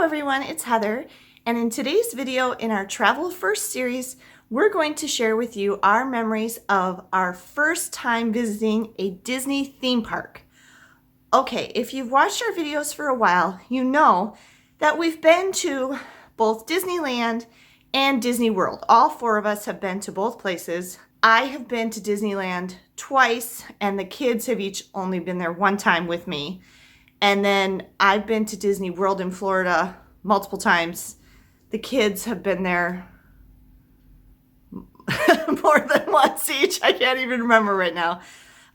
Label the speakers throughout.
Speaker 1: Hello everyone, it's Heather, and in today's video in our Travel First series, we're going to share with you our memories of our first time visiting a Disney theme park. Okay, if you've watched our videos for a while, you know that we've been to both Disneyland and Disney World. All four of us have been to both places. I have been to Disneyland twice, and the kids have each only been there one time with me. And then I've been to Disney World in Florida multiple times. The kids have been there more than once each. I can't even remember right now.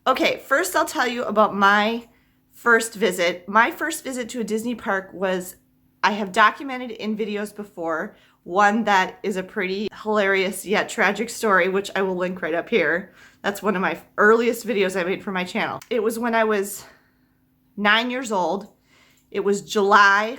Speaker 1: Okay, first I'll tell you about my first visit. My first visit to a Disney park was, I have documented in videos before, one that is a pretty hilarious yet tragic story, which I will link right up here. That's one of my earliest videos I made for my channel. It was when I was 9 years old. It was July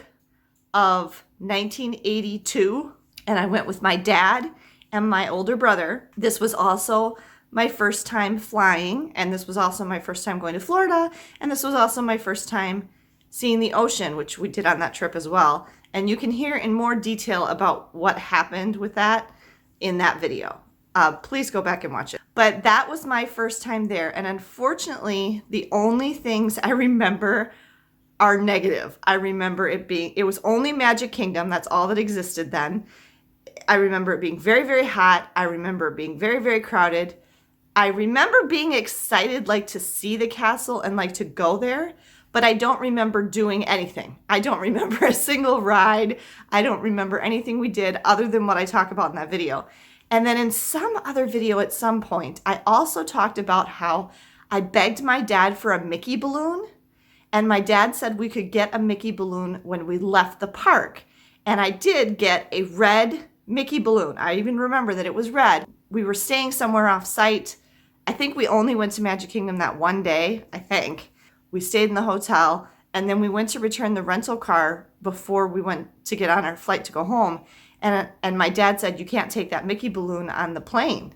Speaker 1: of 1982, and I went with my dad and my older brother. This was also my first time flying, and this was also my first time going to Florida, and this was also my first time seeing the ocean, which we did on that trip as well. And you can hear in more detail about what happened with that in that video. Please go back and watch it. But that was my first time there. And unfortunately, the only things I remember are negative. I remember it was only Magic Kingdom. That's all that existed then. I remember it being very, very hot. I remember it being very, very crowded. I remember being excited, like to see the castle and like to go there, but I don't remember doing anything. I don't remember a single ride. I don't remember anything we did other than what I talk about in that video. And then in some other video at some point, I also talked about how I begged my dad for a Mickey balloon, and my dad said we could get a Mickey balloon when we left the park. And I did get a red Mickey balloon. I even remember that it was red. We were staying somewhere off site. I think we only went to Magic Kingdom that one day, I think. We stayed in the hotel, and then we went to return the rental car before we went to get on our flight to go home. And my dad said, you can't take that Mickey balloon on the plane.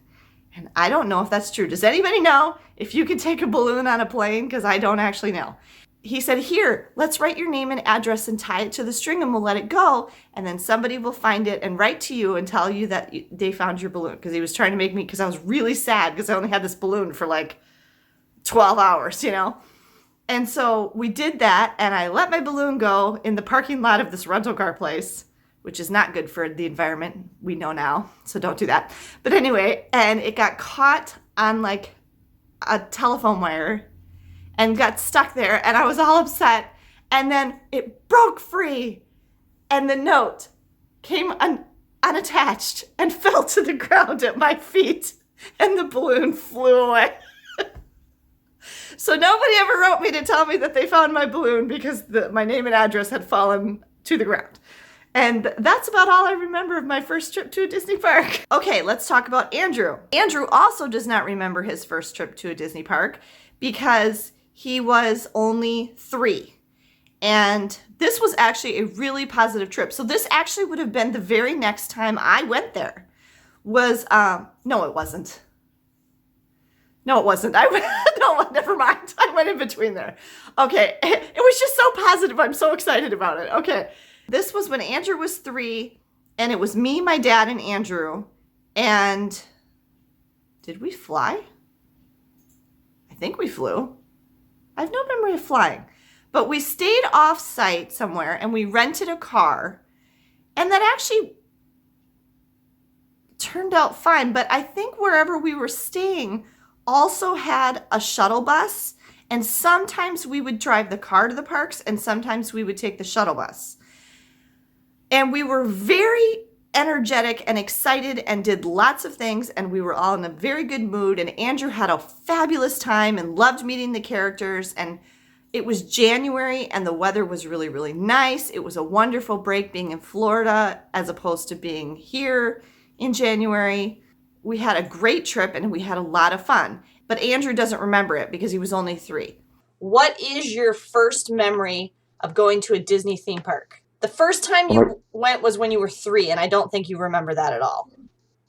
Speaker 1: And I don't know if that's true. Does anybody know if you can take a balloon on a plane? Because I don't actually know. He said, here, let's write your name and address and tie it to the string and we'll let it go. And then somebody will find it and write to you and tell you that they found your balloon. Because he was trying to make me, because I was really sad because I only had this balloon for like 12 hours, you know. And so we did that, and I let my balloon go in the parking lot of this rental car place, which is not good for the environment, we know now, so don't do that. But anyway, and it got caught on like a telephone wire and got stuck there, and I was all upset. And then it broke free, and the note came unattached and fell to the ground at my feet, and the balloon flew away. So nobody ever wrote me to tell me that they found my balloon because my name and address had fallen to the ground. And that's about all I remember of my first trip to a Disney park. Okay, let's talk about Andrew. Andrew also does not remember his first trip to a Disney park because he was only 3. And this was actually a really positive trip. So this actually would have been the very next time I went there. No, it wasn't. No, it wasn't. No, never mind. I went in between there. Okay, it was just so positive. I'm so excited about it. Okay, this was when Andrew was 3, and it was me, my dad, and Andrew. And did we fly? I think we flew. I have no memory of flying. But we stayed off-site somewhere, and we rented a car. And that actually turned out fine. But I think wherever we were staying also had a shuttle bus, and sometimes we would drive the car to the parks and sometimes we would take the shuttle bus. And we were very energetic and excited and did lots of things, and we were all in a very good mood, and Andrew had a fabulous time and loved meeting the characters. And it was January and the weather was really, really nice. It was a wonderful break being in Florida as opposed to being here in January. We had a great trip and we had a lot of fun, but Andrew doesn't remember it because he was only 3. What is your first memory of going to a Disney theme park? The first time you went was when you were 3, and I don't think you remember that at all.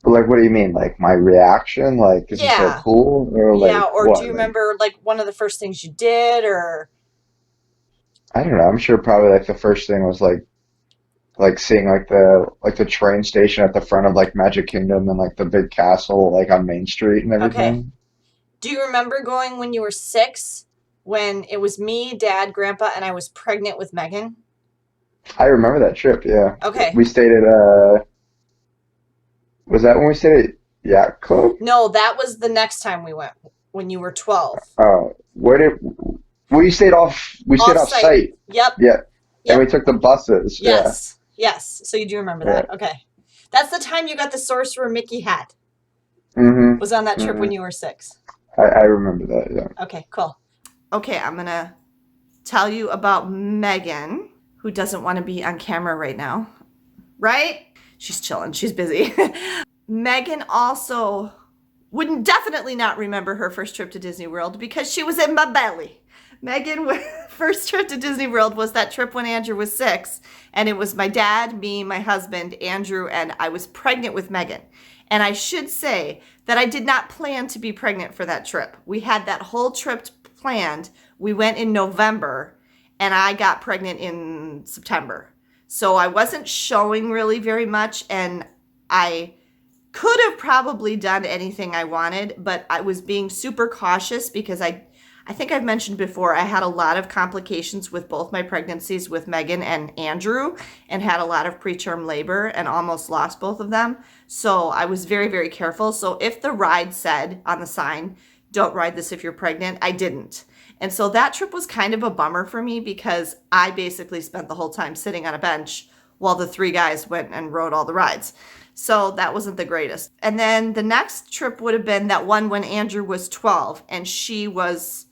Speaker 2: Like, what do you mean? Like, my reaction? Like, is it so
Speaker 1: Yeah.
Speaker 2: cool? Or,
Speaker 1: Yeah,
Speaker 2: like,
Speaker 1: or do
Speaker 2: what?
Speaker 1: you
Speaker 2: Like,
Speaker 1: remember like one of the first things you did, or
Speaker 2: I don't know. I'm sure probably, like, the first thing was, like, like seeing like the train station at the front of like Magic Kingdom and like the big castle like on Main Street and
Speaker 1: Okay.
Speaker 2: everything.
Speaker 1: Do you remember going when you were 6, when it was me, Dad, Grandpa, and I was pregnant with Megan?
Speaker 2: I remember that trip, yeah.
Speaker 1: Okay.
Speaker 2: We stayed at was that when we stayed at Yacht Club?
Speaker 1: No, that was the next time we went, when you were 12.
Speaker 2: Where did we stayed
Speaker 1: Off
Speaker 2: off
Speaker 1: site.
Speaker 2: site.
Speaker 1: Yep.
Speaker 2: Yeah. And we
Speaker 1: Yep.
Speaker 2: took the buses. Yeah.
Speaker 1: Yes. Yes. So you do remember
Speaker 2: Yeah.
Speaker 1: that. Okay. That's the time you got the Sorcerer Mickey hat.
Speaker 2: Mm-hmm.
Speaker 1: Was on that trip
Speaker 2: Mm-hmm.
Speaker 1: when you were 6.
Speaker 2: I remember that, yeah.
Speaker 1: Okay, cool. Okay, I'm going to tell you about Megan, who doesn't want to be on camera right now. Right? She's chilling. She's busy. Megan also wouldn't definitely not remember her first trip to Disney World because she was in my belly. Megan, first trip to Disney World was that trip when Andrew was 6, and it was my dad, me, my husband, Andrew, and I was pregnant with Megan. And I should say that I did not plan to be pregnant for that trip. We had that whole trip planned. We went in November, and I got pregnant in September. So I wasn't showing really very much, and I could have probably done anything I wanted, but I was being super cautious because I think I've mentioned before, I had a lot of complications with both my pregnancies with Megan and Andrew, and had a lot of preterm labor and almost lost both of them. So I was very, very careful. So if the ride said on the sign, don't ride this if you're pregnant, I didn't. And so that trip was kind of a bummer for me because I basically spent the whole time sitting on a bench while the 3 guys went and rode all the rides. So that wasn't the greatest. And then the next trip would have been that one when Andrew was 12 and she was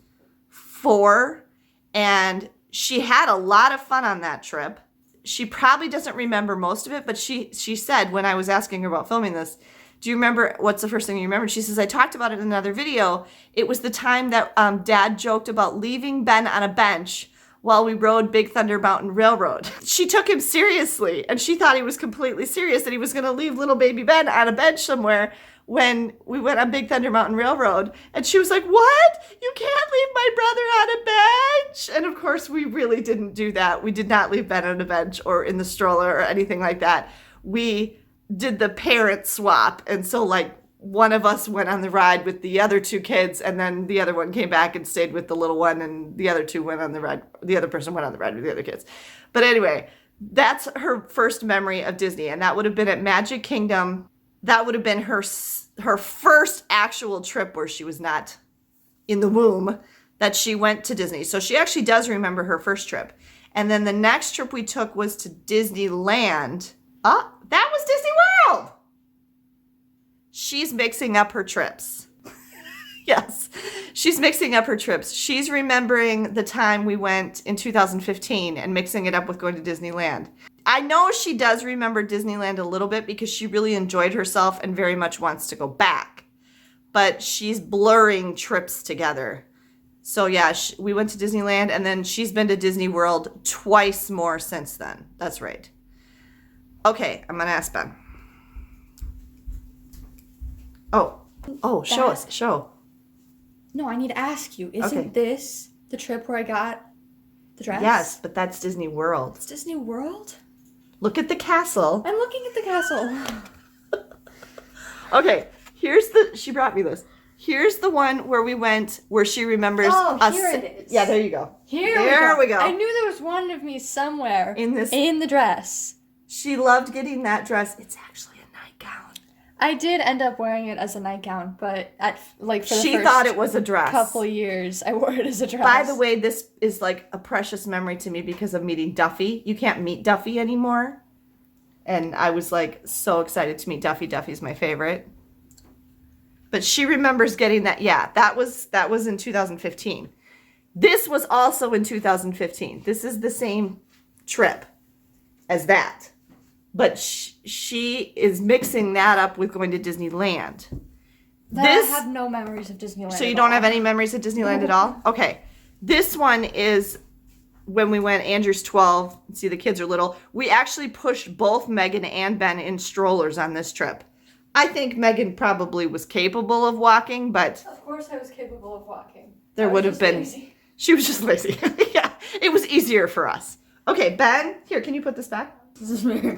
Speaker 1: 4, and she had a lot of fun on that trip. She probably doesn't remember most of it, but she said when I was asking her about filming this, do you remember, what's the first thing you remember? She says, I talked about it in another video. It was the time that Dad joked about leaving Ben on a bench while we rode Big Thunder Mountain Railroad. She took him seriously, and she thought he was completely serious, that he was going to leave little baby Ben on a bench somewhere when we went on Big Thunder Mountain Railroad. And she was like, what? You can't leave my brother on a bench? And of course, we really didn't do that. We did not leave Ben on a bench or in the stroller or anything like that. We did the parent swap. And so like one of us went on the ride with the other 2 kids, and then the other one came back and stayed with the little one, and the other 2 went on the ride. The other person went on the ride with the other kids. But anyway, that's her first memory of Disney, and that would have been at Magic Kingdom. That would have been her first actual trip where she was not in the womb, that she went to Disney. So she actually does remember her first trip. And then the next trip we took was to Disneyland. That was Disney World. She's mixing up her trips. Yes, she's mixing up her trips. She's remembering the time we went in 2015 and mixing it up with going to Disneyland. I know she does remember Disneyland a little bit because she really enjoyed herself and very much wants to go back. But she's blurring trips together. So yeah, we went to Disneyland, and then she's been to Disney World twice more since then. That's right. Okay, I'm gonna ask Ben. Oh, show us. Show.
Speaker 3: No, I need to ask you. Isn't this the trip where I got the dress?
Speaker 1: Yes, but that's Disney World.
Speaker 3: It's Disney World?
Speaker 1: Look at the castle.
Speaker 3: I'm looking at the castle.
Speaker 1: Okay, she brought me this. Here's the one where we went, where she remembers us.
Speaker 3: Here it is.
Speaker 1: Yeah, there you go.
Speaker 3: There
Speaker 1: we go.
Speaker 3: I knew there was one of me somewhere
Speaker 1: In
Speaker 3: the dress.
Speaker 1: She loved getting that dress. It's actually a nightgown.
Speaker 3: I did end up wearing it as a nightgown, but for the
Speaker 1: She
Speaker 3: first
Speaker 1: thought it was a dress.
Speaker 3: couple years, I wore it as a dress.
Speaker 1: By the way, this is like a precious memory to me because of meeting Duffy. You can't meet Duffy anymore. And I was like so excited to meet Duffy. Duffy's my favorite. But she remembers getting that. Yeah, that was in 2015. This was also in 2015. This is the same trip as that. But she is mixing that up with going to Disneyland.
Speaker 3: I have no memories of Disneyland.
Speaker 1: So you don't have any memories of Disneyland at all? Okay. This one is when we went, Andrew's 12. See, the kids are little. We actually pushed both Megan and Ben in strollers on this trip. I think Megan probably was capable of walking, but
Speaker 3: Of course I was capable of walking.
Speaker 1: there would have been...
Speaker 3: Lazy.
Speaker 1: She was just lazy. Yeah, it was easier for us. Okay, Ben, here, can you put this back?
Speaker 3: This is very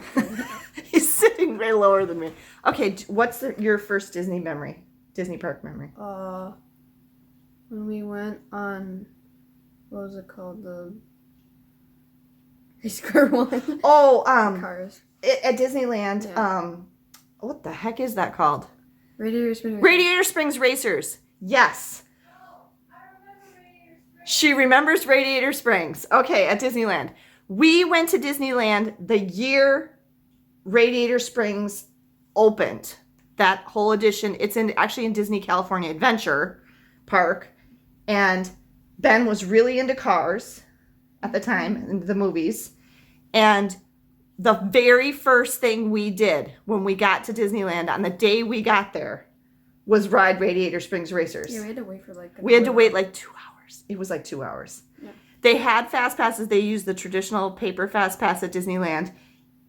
Speaker 1: He's sitting way lower than me. Okay, what's your first Disney memory? Disney park memory?
Speaker 3: When we went on, what was it called? The race car one.
Speaker 1: Oh,
Speaker 3: Cars.
Speaker 1: At Disneyland,
Speaker 3: Yeah.
Speaker 1: what the heck is that called?
Speaker 3: Radiator Springs.
Speaker 1: Radiator Springs Racers. Yes. She remembers Radiator Springs. Okay, at Disneyland. We went to Disneyland the year Radiator Springs opened. That whole edition. It's actually in Disney California Adventure Park. And Ben was really into cars at the time, in the movies. And the very first thing we did when we got to Disneyland on the day we got there was ride Radiator Springs Racers.
Speaker 3: Yeah, we had to wait for
Speaker 1: We had to wait like 2 hours. It was like 2 hours.
Speaker 3: Yeah.
Speaker 1: They had fast passes. They used the traditional paper fast pass at Disneyland,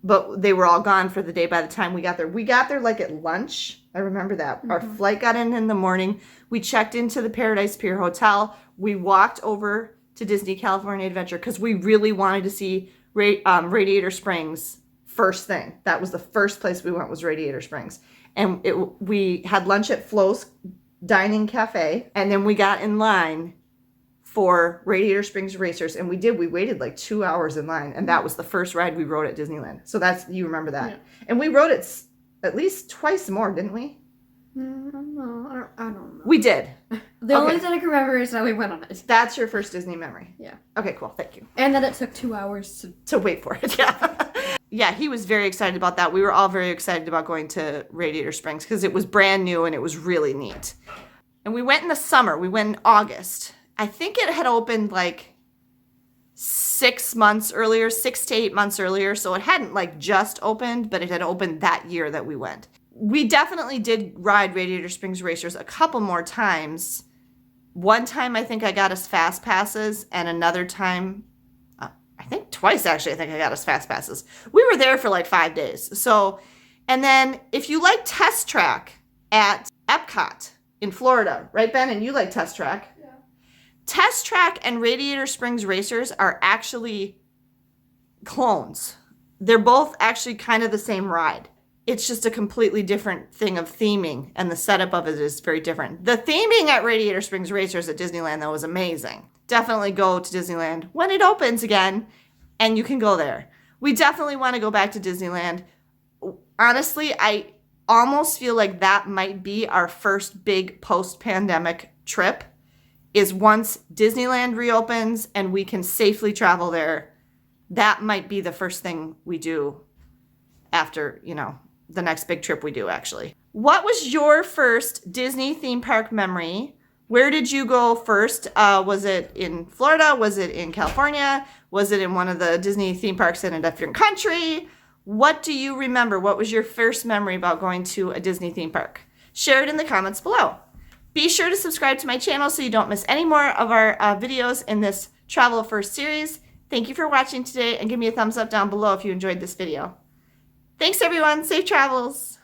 Speaker 1: but they were all gone for the day by the time we got there. We got there like at lunch. I remember that. Our flight got in the morning. We checked into the Paradise Pier Hotel. We walked over to Disney California Adventure because we really wanted to see Radiator Springs first thing. That was the first place we went, was Radiator Springs. And we had lunch at Flo's Dining Cafe, and then we got in line for Radiator Springs Racers, and we waited like 2 hours in line, and that was the first ride we rode at Disneyland. So you remember that. Yeah. And we rode it at least twice more, didn't we?
Speaker 3: No, I don't know.
Speaker 1: We did.
Speaker 3: The only thing I can remember is that we went on it.
Speaker 1: That's your first Disney memory?
Speaker 3: Yeah.
Speaker 1: Okay, cool. Thank you.
Speaker 3: And that it took 2 hours
Speaker 1: to wait for it, yeah. Yeah, he was very excited about that. We were all very excited about going to Radiator Springs because it was brand new and it was really neat. And we went in the summer. We went in August. I think it had opened like 6 months earlier, 6 to 8 months earlier. So it hadn't like just opened, but it had opened that year that we went. We definitely did ride Radiator Springs Racers a couple more times. One time I think I got us fast passes, and another time, I think twice actually, I think I got us fast passes. We were there for like 5 days. So, and then if you like Test Track at Epcot in Florida, right, Ben? And you like Test Track. Yeah. Test Track and Radiator Springs Racers are actually clones. They're both actually kind of the same ride. It's just a completely different thing of theming, and the setup of it is very different. The theming at Radiator Springs Racers at Disneyland, though, was amazing. Definitely go to Disneyland when it opens again, and you can go there. We definitely want to go back to Disneyland. Honestly, I almost feel like that might be our first big post-pandemic trip, is once Disneyland reopens and we can safely travel there, that might be the first thing we do after, the next big trip we do, actually. What was your first Disney theme park memory? Where did you go first? Was it in Florida? Was it in California? Was it in one of the Disney theme parks in a different country? What do you remember? What was your first memory about going to a Disney theme park? Share it in the comments below. Be sure to subscribe to my channel so you don't miss any more of our videos in this Travel First series. Thank you for watching today, and give me a thumbs up down below if you enjoyed this video. Thanks, everyone. Safe travels.